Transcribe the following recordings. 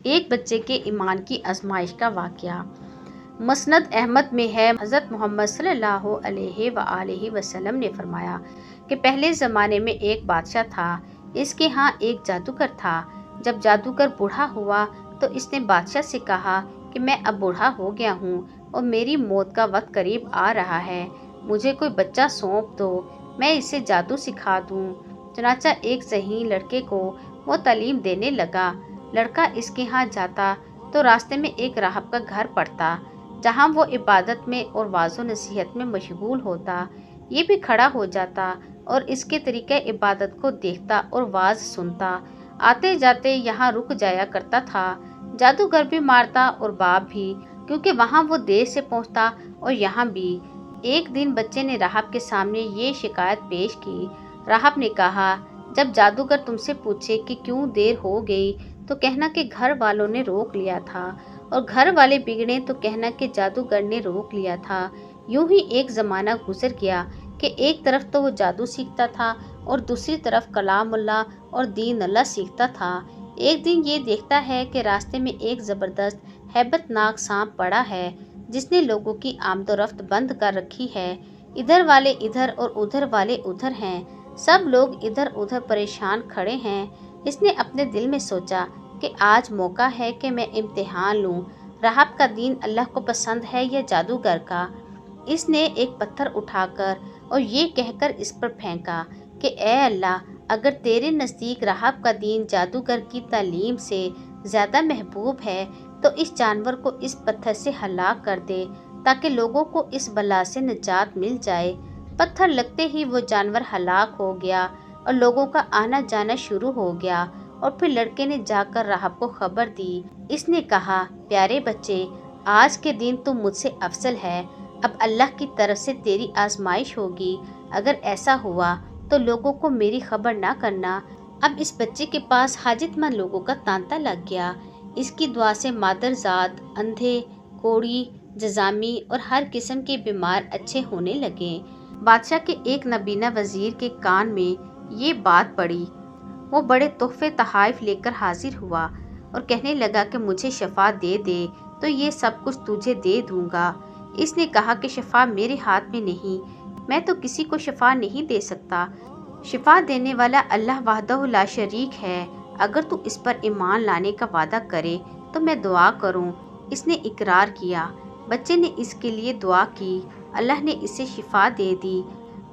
ایک بچے کے ایمان کی آزمائش کا واقعہ مسند احمد میں ہے۔ حضرت محمد صلی اللہ علیہ وآلہ وسلم نے فرمایا کہ پہلے زمانے میں ایک بادشاہ تھا، اس کے ہاں ایک جادوگر تھا۔ جب جادوگر بوڑھا ہوا تو اس نے بادشاہ سے کہا کہ میں اب بوڑھا ہو گیا ہوں اور میری موت کا وقت قریب آ رہا ہے، مجھے کوئی بچہ سونپ دو، میں اسے جادو سکھا دوں۔ چنانچہ ایک ذہین لڑکے کو وہ تعلیم دینے لگا۔ لڑکا اس کے ہاں جاتا تو راستے میں ایک راہب کا گھر پڑتا، جہاں وہ عبادت میں اور واعظ و نصیحت میں مشغول ہوتا۔ یہ بھی کھڑا ہو جاتا اور اس کے طریقہ عبادت کو دیکھتا اور واعظ سنتا۔ آتے جاتے یہاں رک جایا کرتا تھا۔ جادوگر بھی مارتا اور باپ بھی، کیونکہ وہاں وہ دیر سے پہنچتا اور یہاں بھی۔ ایک دن بچے نے راہب کے سامنے یہ شکایت پیش کی۔ راہب نے کہا، جب جادوگر تم سے پوچھے کہ کیوں دیر ہو گئی تو کہنا کہ گھر والوں نے روک لیا تھا، اور گھر والے بگڑے تو کہنا کہ جادوگر نے روک لیا تھا۔ یوں ہی ایک زمانہ گزر گیا کہ ایک طرف تو وہ جادو سیکھتا تھا اور دوسری طرف کلام اللہ اور دین اللہ سیکھتا تھا۔ ایک دن یہ دیکھتا ہے کہ راستے میں ایک زبردست ہیبت ناک سانپ پڑا ہے، جس نے لوگوں کی آمد و رفت بند کر رکھی ہے۔ ادھر والے ادھر اور ادھر والے ادھر ہیں، سب لوگ ادھر ادھر پریشان کھڑے ہیں۔ اس نے اپنے دل میں سوچا کہ آج موقع ہے کہ میں امتحان لوں، راہب کا دین اللہ کو پسند ہے یا جادوگر کا۔ اس نے ایک پتھر اٹھا کر اور یہ کہہ کر اس پر پھینکا کہ اے اللہ، اگر تیرے نزدیک راہب کا دین جادوگر کی تعلیم سے زیادہ محبوب ہے تو اس جانور کو اس پتھر سے ہلاک کر دے تاکہ لوگوں کو اس بلا سے نجات مل جائے۔ پتھر لگتے ہی وہ جانور ہلاک ہو گیا اور لوگوں کا آنا جانا شروع ہو گیا۔ اور پھر لڑکے نے جا کر راہب کو خبر دی۔ اس نے کہا، پیارے بچے، آج کے دن تو مجھ سے افضل ہے، اب اللہ کی طرف سے تیری آزمائش ہوگی۔ اگر ایسا ہوا تو لوگوں کو میری خبر نہ کرنا۔ اب اس بچے کے پاس حاجت مند لوگوں کا تانتا لگ گیا۔ اس کی دعا سے مادرزاد، اندھے، کوڑی، جذامی اور ہر قسم کے بیمار اچھے ہونے لگے۔ بادشاہ کے ایک نابینا وزیر کے کان میں یہ بات پڑی۔ وہ بڑے تحفے تحائف لے کر حاضر ہوا اور کہنے لگا کہ مجھے شفا دے دے تو یہ سب کچھ تجھے دے دوں گا۔ اس نے کہا کہ شفا میرے ہاتھ میں نہیں، میں تو کسی کو شفا نہیں دے سکتا۔ شفا دینے والا اللہ وحدہ لا شریک ہے، اگر تو اس پر ایمان لانے کا وعدہ کرے تو میں دعا کروں۔ اس نے اقرار کیا۔ بچے نے اس کے لیے دعا کی، اللہ نے اسے شفا دے دی۔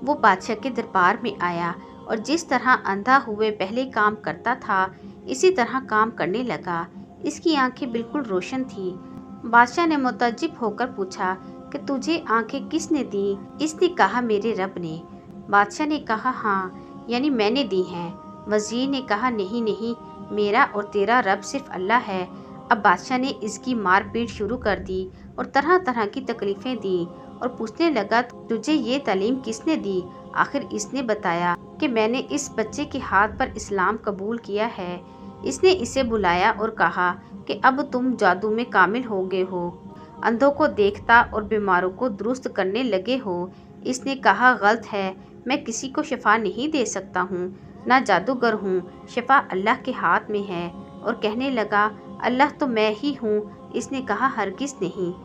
وہ بادشاہ کے دربار میں آیا اور جس طرح اندھا ہوئے پہلے کام کرتا تھا اسی طرح کام کرنے لگا۔ اس کی آنکھیں بالکل روشن تھیں۔ بادشاہ نے متعجب ہو کر پوچھا کہ تجھے آنکھیں کس نے دیں؟ اس نے کہا، میرے رب نے۔ بادشاہ نے کہا، ہاں، یعنی میں نے دی ہیں۔ وزیر نے کہا، نہیں نہیں، میرا اور تیرا رب صرف اللہ ہے۔ اب بادشاہ نے اس کی مار پیٹ شروع کر دی اور طرح طرح کی تکلیفیں دیں اور پوچھنے لگا، تجھے یہ تعلیم کس نے دی؟ آخر اس نے بتایا کہ میں نے اس بچے کے ہاتھ پر اسلام قبول کیا ہے۔ اس نے اسے بلایا اور کہا کہ اب تم جادو میں کامل ہو گئے ہو، اندھوں کو دیکھتا اور بیماروں کو درست کرنے لگے ہو۔ اس نے کہا، غلط ہے، میں کسی کو شفا نہیں دے سکتا ہوں، نہ جادوگر ہوں، شفا اللہ کے ہاتھ میں ہے۔ اور کہنے لگا، اللہ تو میں ہی ہوں۔ اس نے کہا، ہرگز نہیں۔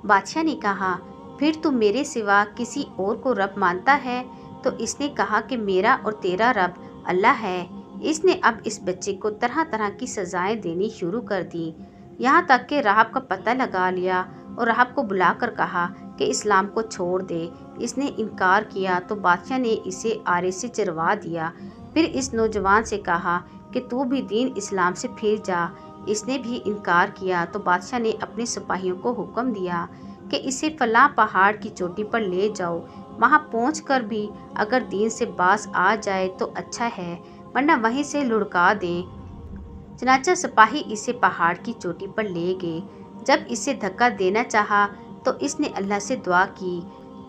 بادشاہ نے کہا، پھر تو میرے سوا کسی اور کو رب مانتا ہے؟ تو اس نے کہا کہ میرا اور تیرا رب اللہ ہے۔ اس نے اب اس بچے کو طرح طرح کی سزائیں دینی شروع کر دی، یہاں تک کہ راہب کا پتہ لگا لیا اور راہب کو بلا کر کہا کہ اسلام کو چھوڑ دے۔ اس نے انکار کیا تو بادشاہ نے اسے آرے سے چروا دیا۔ پھر اس نوجوان سے کہا کہ تو بھی دین اسلام سے پھر جا۔ اس نے بھی انکار کیا تو بادشاہ نے اپنے سپاہیوں کو حکم دیا کہ اسے فلاں پہاڑ کی چوٹی پر لے جاؤ، وہاں پہنچ کر بھی اگر دین سے باز آ جائے تو اچھا ہے، ورنہ وہیں سے لڑکا دیں۔ چنانچہ سپاہی اسے پہاڑ کی چوٹی پر لے گئے۔ جب اسے دھکا دینا چاہا تو اس نے اللہ سے دعا کی،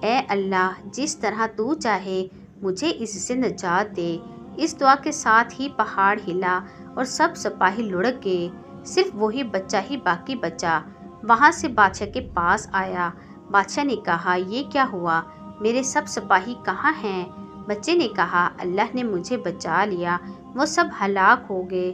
اے اللہ، جس طرح تو چاہے مجھے اس سے نجات دے۔ اس دعا کے ساتھ ہی پہاڑ ہلا اور سب سپاہی لڑک گئے، صرف وہی بچہ ہی باقی بچا۔ وہاں سے بادشاہ کے پاس آیا۔ بادشاہ نے کہا، یہ کیا ہوا؟ میرے سب سپاہی کہاں ہیں؟ بچے نے کہا، اللہ نے مجھے بچا لیا، وہ سب ہلاک ہو گئے۔